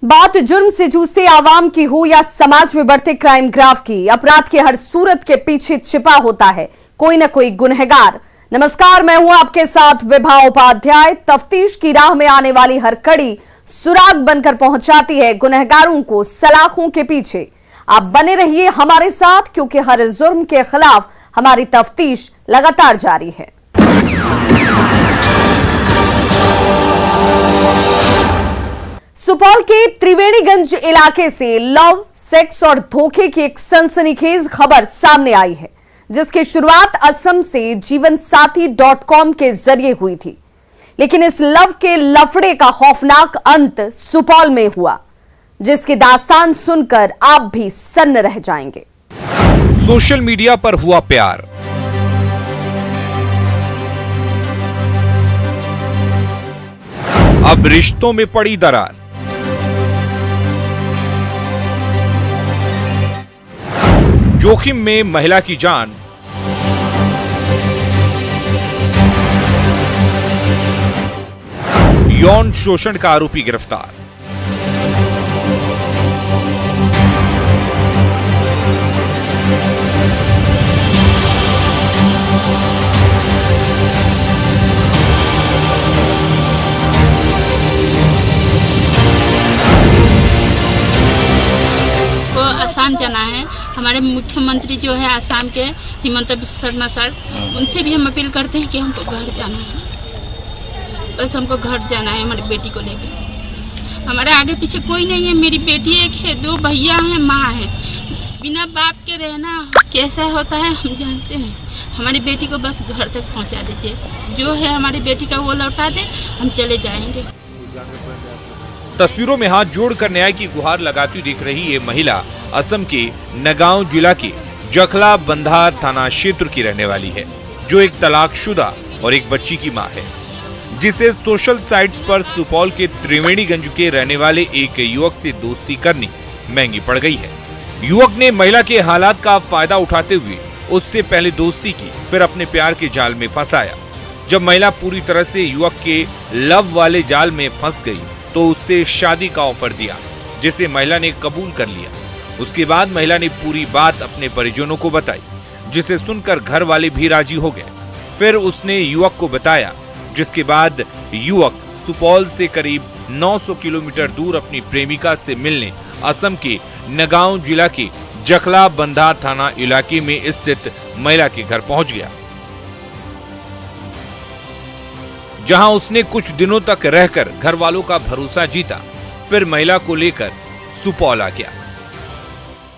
बात जुर्म से जूझते आवाम की हो या समाज में बढ़ते क्राइम ग्राफ की, अपराध की हर सूरत के पीछे छिपा होता है कोई न कोई गुनहगार। नमस्कार, मैं हूं आपके साथ विभा उपाध्याय। तफ्तीश की राह में आने वाली हर कड़ी सुराग बनकर पहुंचाती है गुनहगारों को सलाखों के पीछे। आप बने रहिए हमारे साथ, क्योंकि हर जुर्म के खिलाफ हमारी तफ्तीश लगातार जारी है। सुपौल के त्रिवेणीगंज इलाके से लव, सेक्स और धोखे की एक सनसनीखेज खबर सामने आई है, जिसकी शुरुआत असम से जीवनसाथी.com के जरिए हुई थी। लेकिन इस लव के लफड़े का खौफनाक अंत सुपौल में हुआ, जिसकी दास्तान सुनकर आप भी सन्न रह जाएंगे। सोशल मीडिया पर हुआ प्यार, अब रिश्तों में पड़ी दरार। जोखिम में महिला की जान, यौन शोषण का आरोपी गिरफ्तार। आसाम जाना है। हमारे मुख्यमंत्री जो है आसाम के हिमंत बिस्वा शर्मा सर, उनसे भी हम अपील करते हैं कि हमको घर जाना है। बस हमको घर जाना है हमारी बेटी को लेकर। हमारे आगे पीछे कोई नहीं है। मेरी बेटी एक है, 2 भैया हैं, माँ है। बिना बाप के रहना कैसा होता है हम जानते हैं। हमारी बेटी को बस घर तक पहुँचा दीजिए। जो है हमारी बेटी का वो लौटा दे, हम चले जाएंगे। तस्वीरों में हाथ जोड़कर न्याय की गुहार लगाती दिख रही ये महिला असम के नगांव जिला के जखला बंधार थाना क्षेत्र की रहने वाली है, जो एक तलाकशुदा और एक बच्ची की मां है, जिसे सोशल साइट्स पर सुपौल के त्रिवेणीगंज के रहने वाले एक युवक से दोस्ती करनी महंगी पड़ गई है। युवक ने महिला के हालात का फायदा उठाते हुए उससे पहले दोस्ती की, फिर अपने प्यार के जाल में फंसाया। जब महिला पूरी तरह से युवक के लव वाले जाल में फंस गई तो उससे शादी का ऑफर दिया, जिसे महिला ने कबूल कर लिया। उसके बाद महिला ने पूरी बात अपने परिजनों को बताई, जिसे सुनकर घर वाले भी राजी हो गए। फिर उसने युवक को बताया, जिसके बाद युवक सुपौल से करीब 900 किलोमीटर दूर अपनी प्रेमिका से मिलने असम के नगांव जिला के जखला बंधार थाना इलाके में स्थित महिला के घर पहुंच गया, जहां उसने कुछ दिनों तक रहकर घर वालों का भरोसा जीता। फिर महिला को लेकर सुपौल आ गया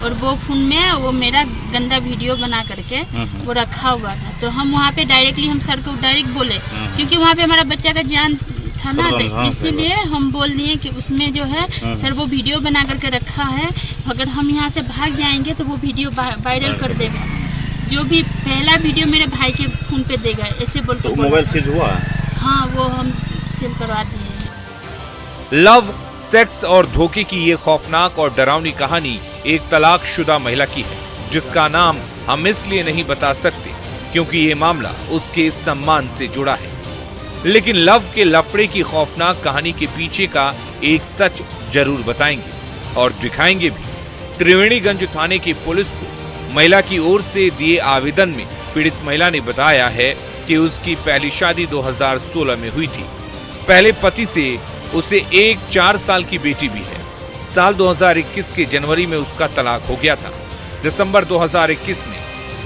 और वो फोन में वो मेरा गंदा वीडियो बना करके वो रखा हुआ था। तो हम वहाँ पे डायरेक्टली हम सर को डायरेक्ट बोले, क्योंकि वहाँ पे हमारा बच्चा का जान था ना, तो इसीलिए हम बोल दिए कि उसमें जो है सर वो वीडियो बना करके रखा है। अगर हम यहाँ से भाग जाएंगे तो वो वीडियो वायरल कर देगा। जो भी पहला वीडियो मेरे भाई के फोन पे देगा, ऐसे बोल के मोबाइल सीज हुआ। हाँ, वो हम सील करवा दिए। लव, सेक्स और धोखे की ये खौफनाक और डरावनी कहानी एक तलाकशुदा महिला की है, जिसका नाम हम इसलिए नहीं बता सकते क्योंकि ये मामला उसके सम्मान से जुड़ा है। लेकिन लव के लफड़े की खौफनाक कहानी के पीछे का एक सच जरूर बताएंगे और दिखाएंगे भी। त्रिवेणीगंज थाने की पुलिस को महिला की ओर से दिए आवेदन में पीड़ित महिला ने बताया है कि उसकी पहली शादी 2016 में हुई थी। पहले पति से उसे एक 4 साल की बेटी भी है। साल 2021 के जनवरी में उसका तलाक हो गया था। दिसंबर 2021 में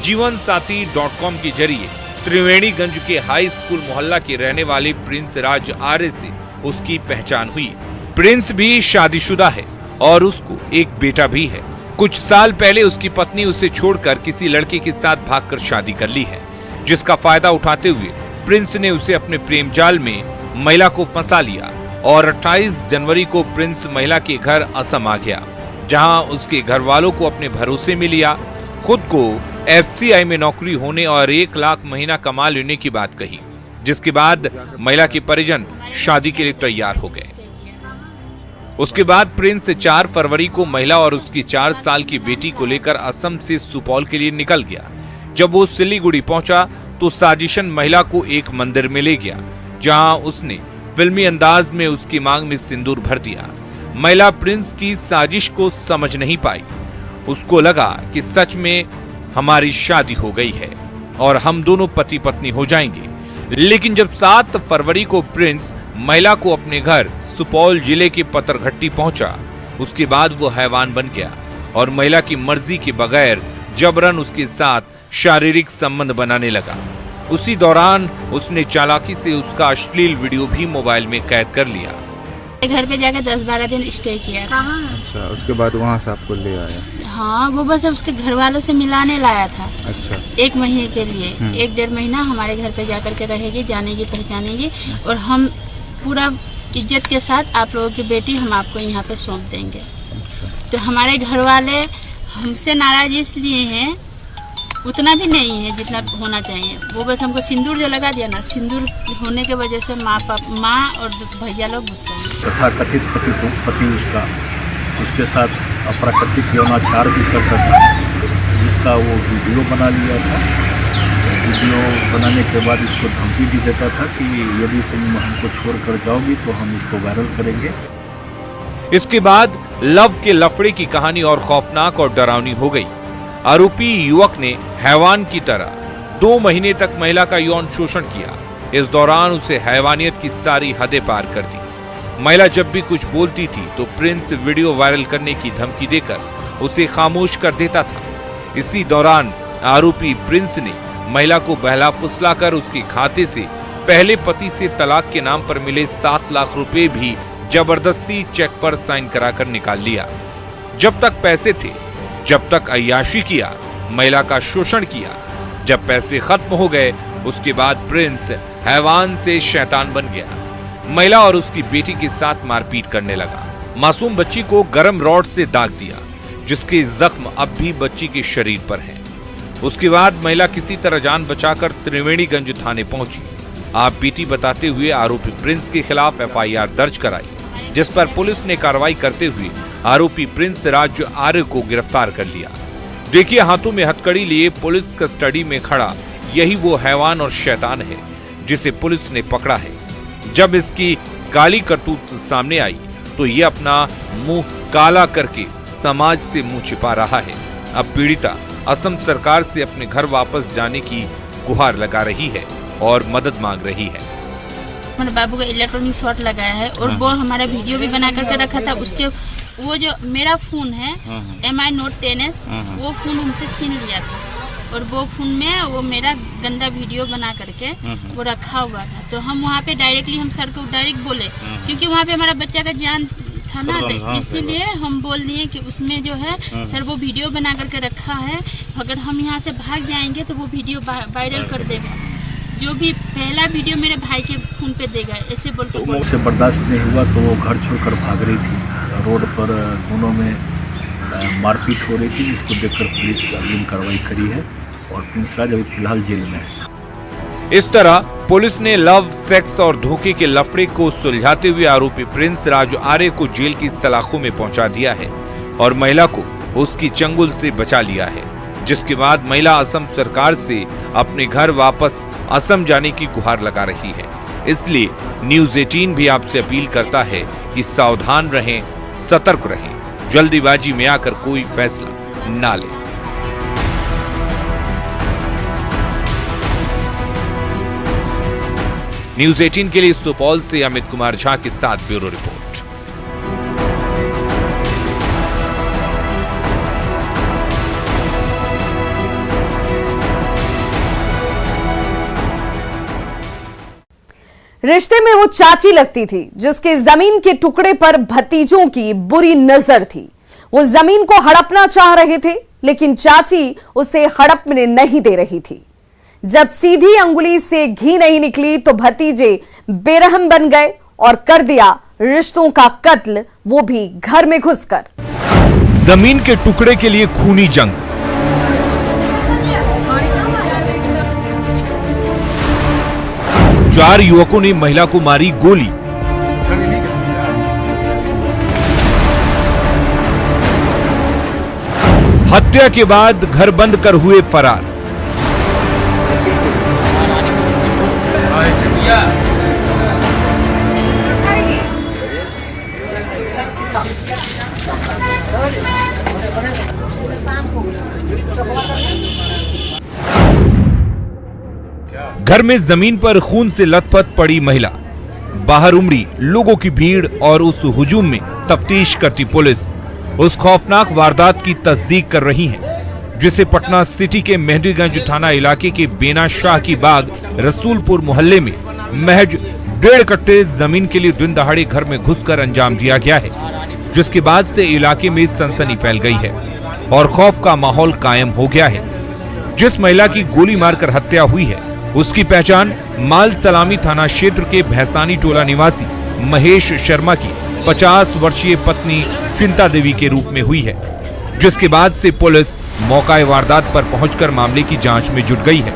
जीवनसाथी.com के जरिए त्रिवेणीगंज के हाई स्कूल मोहल्ला के रहने वाले प्रिंस राज आर्य से उसकी पहचान हुई। प्रिंस भी शादीशुदा है और उसको एक बेटा भी है। कुछ साल पहले उसकी पत्नी उसे छोड़कर किसी लड़के के साथ भागकर शादी कर ली है, जिसका फायदा उठाते हुए प्रिंस ने उसे अपने प्रेम जाल में महिला को फंसा लिया और 28 जनवरी को प्रिंस महिला के घर असम आ गया, जहां उसके घर वालों को अपने भरोसे में लिया। खुद को FCI में नौकरी होने और 1 लाख महीना कमा लेने की बात कही, जिसके बाद महिला के परिजन शादी के लिए तैयार हो गए। उसके बाद प्रिंस 4 फरवरी को महिला और उसकी 4 साल की बेटी को लेकर असम से सुपौल के लिए निकल गया। जब वो सिलीगुड़ी पहुंचा तो साजिशन महिला को एक मंदिर में ले गया, जहां उसने फिल्मी अंदाज में उसकी मांग में सिंदूर भर दिया। महिला प्रिंस की साजिश को समझ नहीं पाई। उसको लगा कि सच में हमारी शादी हो गई है और हम दोनों पति पत्नी हो जाएंगे। लेकिन जब 7 फरवरी को प्रिंस महिला को अपने घर सुपौल जिले के पतरघट्टी पहुंचा, उसके बाद वो हैवान बन गया और महिला की मर्जी के बगैर जबरन उसके साथ शारीरिक संबंध बनाने लगा। उसी दौरान उसने चालाकी से उसका अश्लील वीडियो भी मोबाइल में कैद कर लिया। घर पे जाके 10-12 दिन स्टे किया था। अच्छा, उसके बाद वहाँ से आपको ले आया? हाँ, वो बस उसके घर वालों से मिलाने लाया था। अच्छा। 1 महीने के लिए, 1-1.5 महीना हमारे घर पे जाकर के रहेगी, जानेगी, पहचानेगी और हम पूरा इज्जत के साथ आप लोगों की बेटी हम आपको यहाँ पे सौंप देंगे। अच्छा। तो हमारे घर वाले हमसे नाराज इसलिए हैं, उतना भी नहीं है जितना होना चाहिए। वो बस हमको सिंदूर जो लगा दिया ना, सिंदूर होने के वजह से माँ और भैया लोग गुस्से हैं। तथाकथित पति उसके साथ अप्राकृतिक यौनाचार भी करता था, जिसका वो वीडियो बना लिया था। वीडियो बनाने के बाद इसको धमकी भी देता था कि यदि तुम हमको छोड़ कर जाओगी तो हम इसको वायरल करेंगे। इसके बाद लव के लफड़े की कहानी और खौफनाक और डरावनी हो गई। आरोपी युवक ने हैवान की तरह 2 महीने तक महिला का यौन शोषण किया। इस दौरान उसे हैवानियत की सारी हदें पार कर दी। महिला जब भी कुछ बोलती थी तो प्रिंस वीडियो वायरल करने की धमकी देकर उसे खामोश कर देता था। इसी दौरान आरोपी प्रिंस ने महिला को बहला फुसलाकर उसके खाते से पहले पति से तलाक के नाम पर मिले 7 लाख रुपए भी जबरदस्ती चेक पर साइन कराकर निकाल लिया। जब तक पैसे थे, जब तक अय्याशी किया, महिला का शोषण किया। जब पैसे खत्म हो गए, उसके बाद प्रिंस हैवान से शैतान बन गया। महिला और उसकी बेटी के साथ मारपीट करने लगा। मासूम बच्ची को गरम रॉड से दाग दिया, जिसके जख्म अब भी बच्ची के शरीर पर हैं। उसके बाद महिला किसी तरह जान बचाकर त्रिवेणीगंज थाने पहुंची। आप बीती बताते हुए आरोपी प्रिंस के खिलाफ FIR दर्ज कराई, जिस पर पुलिस ने कार्रवाई करते हुए आरोपी प्रिंस राज आर्य को गिरफ्तार कर लिया। देखिए, हाथों में हथकड़ी लिए पुलिस कस्टडी में खड़ा यही वो हैवान और शैतान है जिसे पुलिस ने पकड़ा है। जब इसकी काली करतूत सामने आई तो ये अपना मुंह काला करके समाज से मुंह छिपा रहा है। अब पीड़िता असम सरकार से अपने घर वापस जाने की गुहार लगा रही है और मदद मांग रही है। हमारे बाबू का इलेक्ट्रॉनिक शॉट लगाया है और वो हमारा वीडियो भी बना करके रखा था। उसके वो जो मेरा फोन है MI Note 10s, वो फोन हमसे छीन लिया था और वो फोन में वो मेरा गंदा वीडियो बना करके वो रखा हुआ था। तो हम वहाँ पे डायरेक्टली हम सर को डायरेक्ट बोले, क्योंकि वहाँ पे हमारा बच्चा का जान था ना, तो इसीलिए हम बोल दिए कि उसमें जो है सर वो वीडियो बना करके रखा है, अगर हम यहाँ से भाग जाएंगे तो वो वीडियो वायरल कर देगा। जो भी पहला वीडियो मेरे भाई के फोन पे देगा, ऐसे बोल के तो उससे बर्दाश्त नहीं हुआ तो वो घर छोड़कर भाग रही थी। रोड पर दोनों में मारपीट हो रही थी, जिसको देखकर पुलिस अग्रिम कार्रवाई करी है और प्रिंस राज अभी फिलहाल जेल में है। इस तरह पुलिस ने लव, सेक्स और धोखे के लफड़े को सुलझाते हुए आरोपी प्रिंस राज आर्य को जेल की सलाखों में पहुंचा दिया है और महिला को उसकी चंगुल से बचा लिया है, जिसके बाद महिला असम सरकार से अपने घर वापस असम जाने की गुहार लगा रही है। इसलिए न्यूज़ 18 भी आपसे अपील करता है कि सावधान रहें, सतर्क रहें, जल्दीबाजी में आकर कोई फैसला ना लें। न्यूज़ 18 के लिए सुपौल से अमित कुमार झा के साथ ब्यूरो रिपोर्ट। रिश्ते में वो चाची लगती थी जिसके जमीन के टुकड़े पर भतीजों की बुरी नजर थी। वो जमीन को हड़पना चाह रहे थे, लेकिन चाची उसे हड़पने नहीं दे रही थी। जब सीधी अंगुली से घी नहीं निकली तो भतीजे बेरहम बन गए और कर दिया रिश्तों का कत्ल, वो भी घर में घुसकर। जमीन के टुकड़े के लिए खूनी जंग। चार युवकों ने महिला को मारी गोली। हत्या के बाद घर बंद कर हुए फरार। घर में जमीन पर खून से लथपथ पड़ी महिला, बाहर उमड़ी लोगों की भीड़ और उस हुजूम में तफ्तीश करती पुलिस उस खौफनाक वारदात की तस्दीक कर रही है जिसे पटना सिटी के मेहंदीगंज थाना इलाके के बेना शाह की बाग रसूलपुर मोहल्ले में महज 1.5 कट्टे जमीन के लिए दिन दहाड़े घर में घुसकर अंजाम दिया गया है, जिसके बाद से इलाके में सनसनी फैल गई है और खौफ का माहौल कायम हो गया है। जिस महिला की गोली मारकर हत्या हुई है उसकी पहचान माल सलामी थाना क्षेत्र के भैसानी टोला निवासी महेश शर्मा की 50 वर्षीय पत्नी चिंता देवी के रूप में हुई है, जिसके बाद से पुलिस मौका वारदात पर पहुंचकर मामले की जांच में जुट गई है।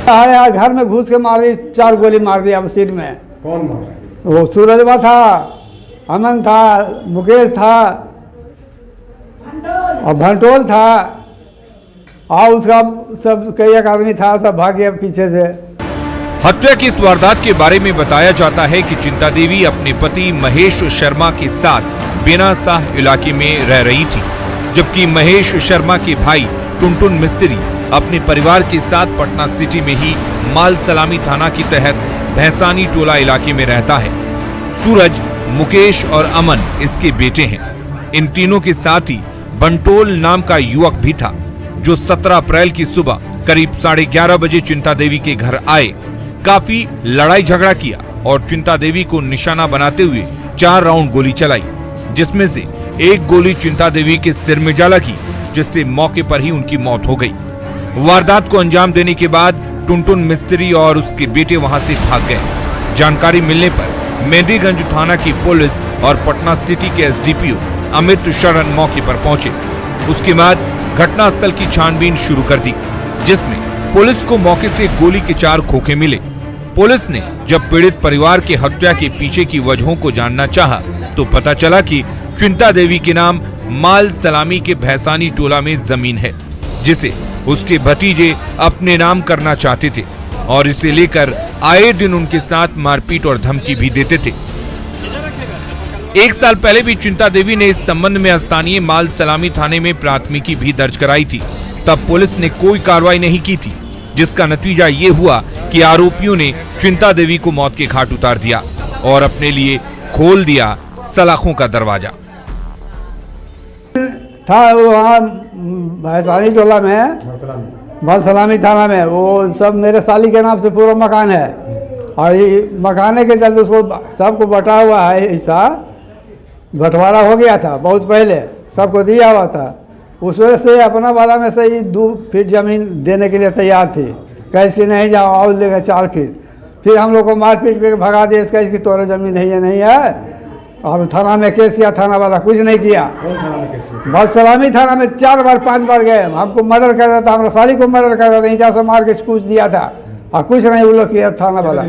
आया घर में घुस के मार दी, 4 गोली मार दिया सिर में। कौन मारा? वो सूरजवा था, अमन था, मुकेश था और भंटोल था और उसका सब कई एक आदमी था, सब भाग गया पीछे से। हत्या की इस वारदात के बारे में बताया जाता है कि चिंता देवी अपने पति महेश शर्मा के साथ बेना शाह इलाके में रह रही थी, जबकि महेश शर्मा के भाई टुनटुन मिस्त्री अपने परिवार के साथ पटना सिटी में ही माल सलामी थाना के तहत भैसानी टोला इलाके में रहता है। सूरज, मुकेश और अमन इसके बेटे हैं। इन तीनों के साथ ही बंटोल नाम का युवक भी था जो 17 अप्रैल की सुबह करीब 11:30 बजे चिंता देवी के घर आए, काफी लड़ाई झगड़ा किया और चिंता देवी को निशाना बनाते हुए 4 राउंड गोली चलाई, जिसमें से एक गोली चिंता देवी के सिर में जा लगी, जिससे मौके पर ही उनकी मौत हो गई। वारदात को अंजाम देने के बाद टुनटुन मिस्त्री और उसके बेटे वहां से भाग गए। जानकारी मिलने पर मेहंदीगंज थाना की पुलिस और पटना सिटी के एसडीपीओ अमित शरण मौके पर पहुंचे। उसके बाद घटनास्थल की छानबीन शुरू कर दी, जिसमें पुलिस को मौके से गोली के 4 खोखे मिले। पुलिस ने जब पीड़ित परिवार के हत्या के पीछे की वजहों को जानना चाहा तो पता चला कि चिंता देवी के नाम माल सलामी के भैसानी टोला में जमीन है, जिसे उसके भतीजे अपने नाम करना चाहते थे और इसे लेकर आए दिन उनके साथ मारपीट और धमकी भी देते थे। 1 साल पहले भी चिंता देवी ने इस संबंध में स्थानीय माल सलामी थाने में प्राथमिकी भी दर्ज कराई थी। तब पुलिस ने कोई कार्रवाई नहीं की थी, जिसका नतीजा ये हुआ कि आरोपियों ने चिंता देवी को मौत के घाट उतार दिया और अपने लिए खोल दिया सलाखों का दरवाजा। था वहाँ भैसानी टोला में माल सलामी थाना में, वो सब मेरे साली के नाम से पूरा मकान है और ये मकाने के चलते उसको सबको बटा हुआ है, हिस्सा बंटवारा हो गया था बहुत पहले, सबको दिया हुआ था। उस वजह से अपना वाला में से ही 2 फीट जमीन देने के लिए तैयार थी। कैस की नहीं जाओ और देगा 4 फीट। फिर हम लोग को मारपीट करके भगा दिया, इसका इसकी तोरा जमीन है या नहीं है। और थाना में केस किया, थाना वाला कुछ नहीं किया। माल सलामी थाना में 4 बार 5 बार गए, हमको मर्डर कर दिया था, हमारा साली को मर्डर कर दिया था, ईंटा से मार के कुछ दिया था और कुछ नहीं वो लोग किया थाना वाला।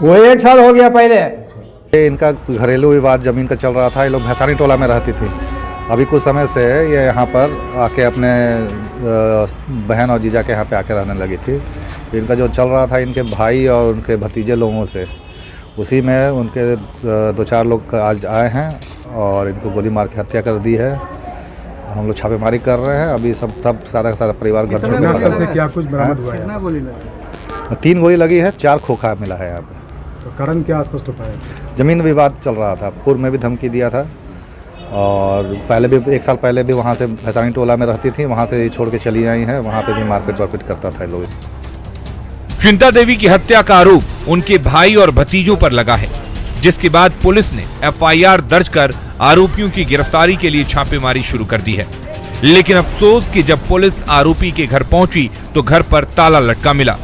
वो 1 साल हो गया पहले। इनका घरेलू विवाद जमीन का चल रहा था। ये लोग भैसानी टोला में रहती थी। अभी कुछ समय से ये यहाँ पर आके अपने बहन और जीजा के यहाँ पे आके रहने लगी थी। इनका जो चल रहा था इनके भाई और उनके भतीजे लोगों से, उसी में उनके 2-4 लोग आज आए हैं और इनको गोली मार के हत्या कर दी है। हम लोग छापेमारी कर रहे हैं। अभी सब तब सारा परिवार घर छोड़ के क्या कुछ बरामद हुआ है? 3 गोली लगी है, 4 खोखा मिला है यहाँ पे। तो कारण क्या स्पष्ट हो पाया? जमीन विवाद चल रहा था। पूर्व में भी धमकी दिया था और पहले भी 1 साल पहले भी वहाँ से भैसानी टोला में रहती थी, वहाँ से छोड़ के चली आई हैं। वहाँ पे भी मारपीट करता था लोग। चिंता देवी की हत्या का आरोप उनके भाई और भतीजों पर लगा है, जिसके बाद पुलिस ने एफआईआर दर्ज कर आरोपियों की गिरफ्तारी के लिए छापेमारी शुरू कर दी है। लेकिन अफसोस कि जब पुलिस आरोपी के घर पहुंची तो घर पर ताला लटका मिला।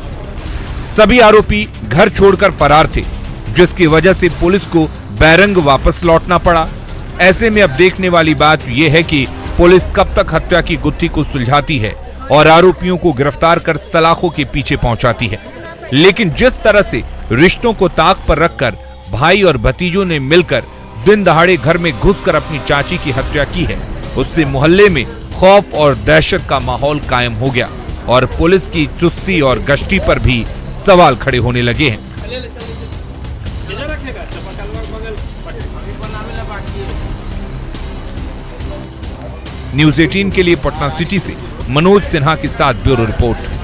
सभी आरोपी घर छोड़कर फरार थे, जिसकी वजह से पुलिस को बैरंग वापस लौटना पड़ा। ऐसे में अब देखने वाली बात यह है कि पुलिस कब तक हत्या की गुत्थी को सुलझाती है और आरोपियों को गिरफ्तार कर सलाखों के पीछे पहुंचाती है। लेकिन जिस तरह से रिश्तों को ताक पर रखकर भाई और भतीजों ने मिलकर दिन दहाड़े घर में घुसकर अपनी चाची की हत्या की है, उससे मोहल्ले में खौफ और दहशत का माहौल कायम हो गया और पुलिस की चुस्ती और गश्ती पर भी सवाल खड़े होने लगे हैं। न्यूज 18 के लिए पटना सिटी से मनोज सिन्हा के साथ ब्यूरो रिपोर्ट।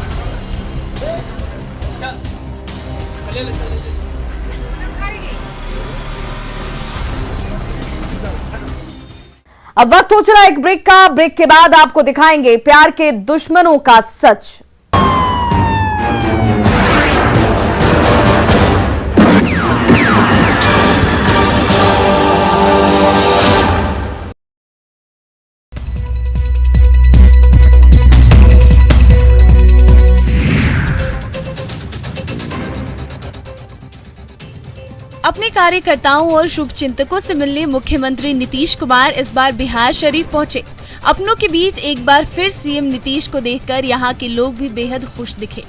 अब वक्त हो चला एक ब्रेक का। ब्रेक के बाद आपको दिखाएंगे प्यार के दुश्मनों का सच। अपने कार्यकर्ताओं और शुभचिंतकों से मिलने मुख्यमंत्री नीतीश कुमार इस बार बिहार शरीफ पहुंचे। अपनों के बीच एक बार फिर सीएम नीतीश को देखकर यहां के लोग भी बेहद खुश दिखे।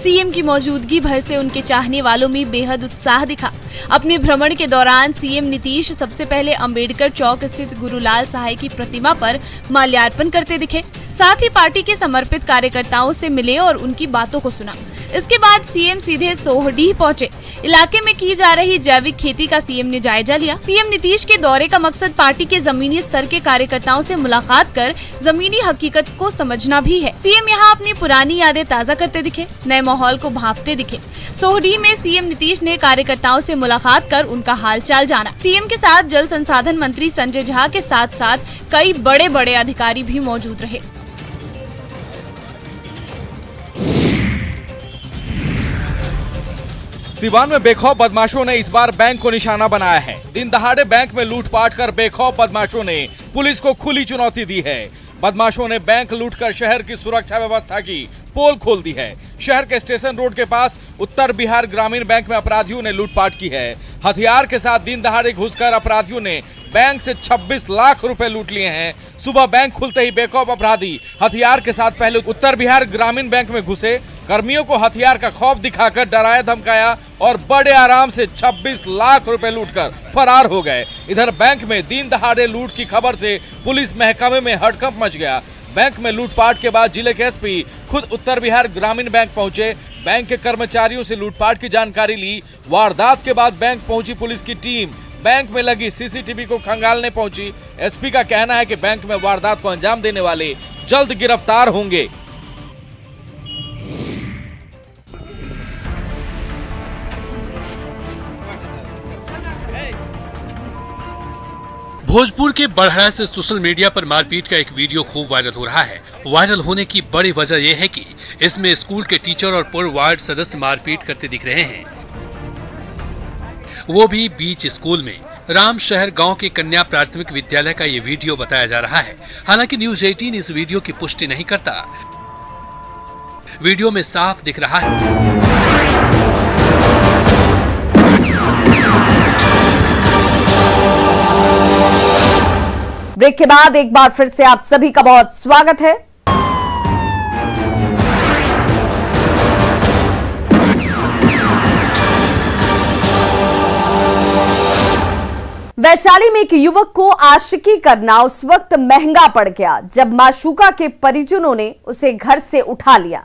सीएम की मौजूदगी भर से उनके चाहने वालों में बेहद उत्साह दिखा। अपने भ्रमण के दौरान सीएम नीतीश सबसे पहले अंबेडकर चौक स्थित गुरुलाल सहाय की प्रतिमा पर माल्यार्पण करते दिखे। साथ ही पार्टी के समर्पित कार्यकर्ताओं से मिले और उनकी बातों को सुना। इसके बाद सीएम सीधे सोहडीह पहुंचे। इलाके में की जा रही जैविक खेती का सीएम ने जायजा लिया। सीएम नीतीश के दौरे का मकसद पार्टी के जमीनी स्तर के कार्यकर्ताओं से मुलाकात कर जमीनी हकीकत को समझना भी है। सीएम यहां अपनी पुरानी यादें ताज़ा करते दिखे, नए माहौल को भांपते दिखे। सोहडीह में सीएम नीतीश ने कार्यकर्ताओं से मुलाकात कर उनका हालचाल जाना। सीएम के साथ जल संसाधन मंत्री संजय झा के साथ साथ कई बड़े बड़े अधिकारी भी मौजूद रहे। सिवान में बेखौफ बदमाशों ने इस बार बैंक को निशाना बनाया है। दिन दहाड़े बैंक में लूटपाट कर बेखौफ बदमाशों ने पुलिस को खुली चुनौती दी है। बदमाशों ने बैंक लूटकर शहर की सुरक्षा व्यवस्था की पोल खोल दी है। शहर के स्टेशन रोड के पास उत्तर बिहार ग्रामीण बैंक में अपराधियों ने लूटपाट की है। हथियार के साथ दिन दहाड़े घुसकर अपराधियों ने बैंक से 26 लाख रुपए लूट लिए हैं। सुबह बैंक खुलते ही बेखौफ अपराधी हथियार के साथ पहले उत्तर बिहार ग्रामीण बैंक में घुसे, कर्मियों को हथियार का खौफ दिखाकर डराया धमकाया और बड़े आराम से 26 लाख रुपए लूटकर फरार हो गए। इधर बैंक में दिन दहाड़े लूट की खबर से पुलिस महकमे में हड़कंप मच गया। बैंक में लूटपाट के बाद जिले के एसपी खुद उत्तर बिहार ग्रामीण बैंक पहुंचे। बैंक के कर्मचारियों से लूटपाट की जानकारी ली। वारदात के बाद बैंक पहुंची पुलिस की टीम बैंक में लगी सीसीटीवी को खंगालने पहुंची। एसपी का कहना है कि बैंक में वारदात को अंजाम देने वाले जल्द गिरफ्तार होंगे। भोजपुर के बड़हरा से सोशल मीडिया पर मारपीट का एक वीडियो खूब वायरल हो रहा है। वायरल होने की बड़ी वजह यह है कि इसमें स्कूल के टीचर और पूर्व वार्ड सदस्य मारपीट करते दिख रहे हैं, वो भी बीच स्कूल में। राम शहर गांव के कन्या प्राथमिक विद्यालय का ये वीडियो बताया जा रहा है। हालांकि न्यूज 18 इस वीडियो की पुष्टि नहीं करता। वीडियो में साफ दिख रहा है ब्रेक के बाद एक बार फिर से आप सभी का बहुत स्वागत है। वैशाली में एक युवक को आशिकी करना उस वक्त महंगा पड़ गया जब माशूका के परिजनों ने उसे घर से उठा लिया।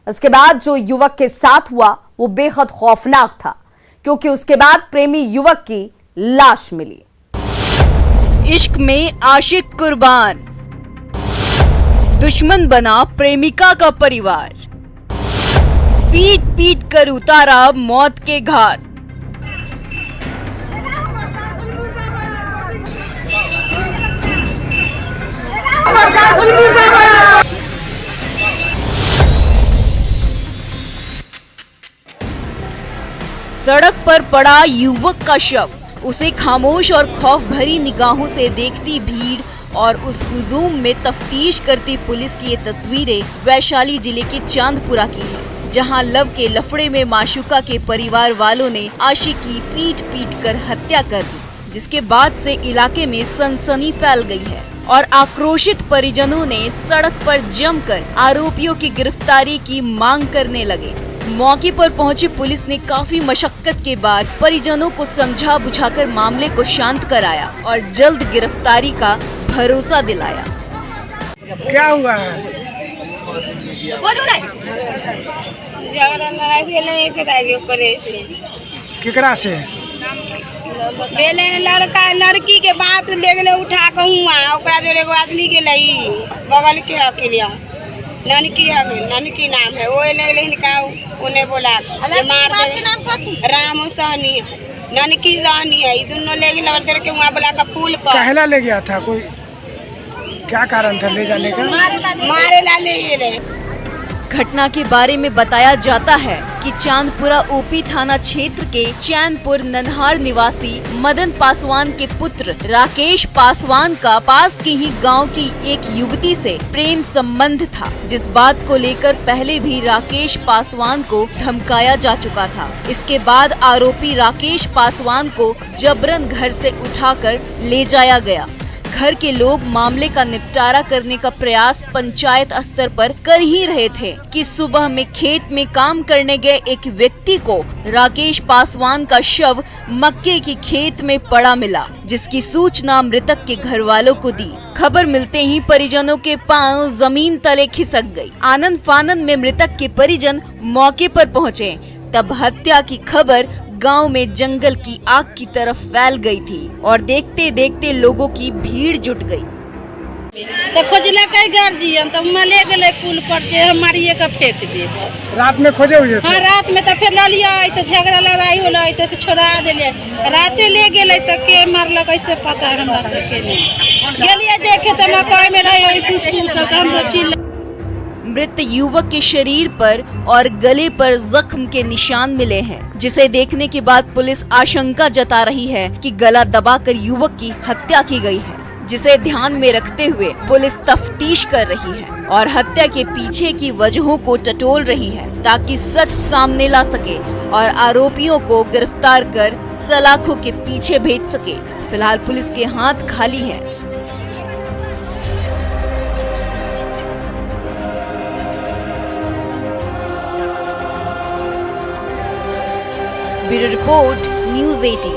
उसके बाद जो युवक के साथ हुआ वो बेहद खौफनाक था, क्योंकि उसके बाद प्रेमी युवक की लाश मिली। इश्क में आशिक कुर्बान, दुश्मन बना प्रेमिका का परिवार, पीट पीट कर उतारा मौत के घाट। सड़क पर पड़ा युवक का शव, उसे खामोश और खौफ भरी निगाहों से देखती भीड़ और उस हुजूम में तफ्तीश करती पुलिस की ये तस्वीरें वैशाली जिले के चांदपुरा की है, जहां लव के लफड़े में माशूका के परिवार वालों ने आशिकी पीट पीट कर हत्या कर दी, जिसके बाद से इलाके में सनसनी फैल गई है और आक्रोशित परिजनों ने सड़क पर जमकर आरोपियों की गिरफ्तारी की मांग करने लगे। मौके पर पहुंची पुलिस ने काफी मशक्कत के बाद परिजनों को समझा बुझाकर मामले को शांत कराया और जल्द गिरफ्तारी का भरोसा दिलाया। क्या हुआ है? झगड़ा लड़ाई भेल केकरा से? बेले लड़का लड़की के बाप ले गेले उठा के हुआ ओकरा जोड़े एगो आदमी गेले बगल के अकेलिया ननकी नाम है वो ले गेले इनका उन्हें बोला के मार दे राम सहनी ननकी सहनी है दोनों ले गेले और के वहां बोला का पुल पर कहला ले गया था कोई क्या कारण था ले जाने का मारे ला ले गेले। घटना के बारे में बताया जाता है कि चांदपुरा ओपी थाना क्षेत्र के चैनपुर नन्हार निवासी मदन पासवान के पुत्र राकेश पासवान का पास के ही गांव की एक युवती से प्रेम संबंध था, जिस बात को लेकर पहले भी राकेश पासवान को धमकाया जा चुका था। इसके बाद आरोपी राकेश पासवान को जबरन घर से उठाकर ले जाया गया। घर के लोग मामले का निपटारा करने का प्रयास पंचायत स्तर पर कर ही रहे थे कि सुबह में खेत में काम करने गए एक व्यक्ति को राकेश पासवान का शव मक्के की खेत में पड़ा मिला, जिसकी सूचना मृतक के घर वालों को दी। खबर मिलते ही परिजनों के पांव जमीन तले खिसक गई। आनंद फानंद में मृतक के परिजन मौके पर पहुँचे, तब हत्या की खबर गांव में जंगल की आग की तरफ फैल गई थी और देखते देखते लोगों की भीड़ जुट गई। तो खोजला कई गार्जियन तो मले गले पुल पर के हमारी एक फेंक दे। रात में खोजे हुए थे? हाँ रात में तो फिर ला लिया तो झगड़ा लड़ाई होला तो फिर छोड़ा दिले राते ले गेले तो के मारल कैसे पता हमरा से के नहीं गेलिए देखे तो मकई में रही ऐसी सूत तो हम चिल्ला। मृत युवक के शरीर पर और गले पर जख्म के निशान मिले हैं, जिसे देखने के बाद पुलिस आशंका जता रही है कि गला दबाकर युवक की हत्या की गई है, जिसे ध्यान में रखते हुए पुलिस तफ्तीश कर रही है और हत्या के पीछे की वजहों को टटोल रही है ताकि सच सामने ला सके और आरोपियों को गिरफ्तार कर सलाखों के पीछे भेज सके। फिलहाल पुलिस के हाथ खाली हैं। Bureau report news 18।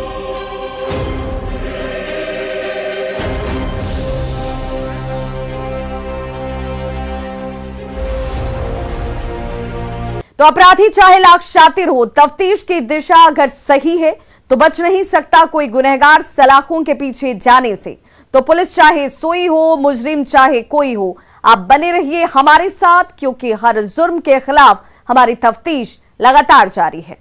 तो अपराधी चाहे लाख शातिर हो, तफ्तीश की दिशा अगर सही है तो बच नहीं सकता कोई गुनहगार सलाखों के पीछे जाने से। तो पुलिस चाहे सोई हो, मुजरिम चाहे कोई हो, आप बने रहिए हमारे साथ, क्योंकि हर जुर्म के खिलाफ हमारी तफ्तीश लगातार जारी है।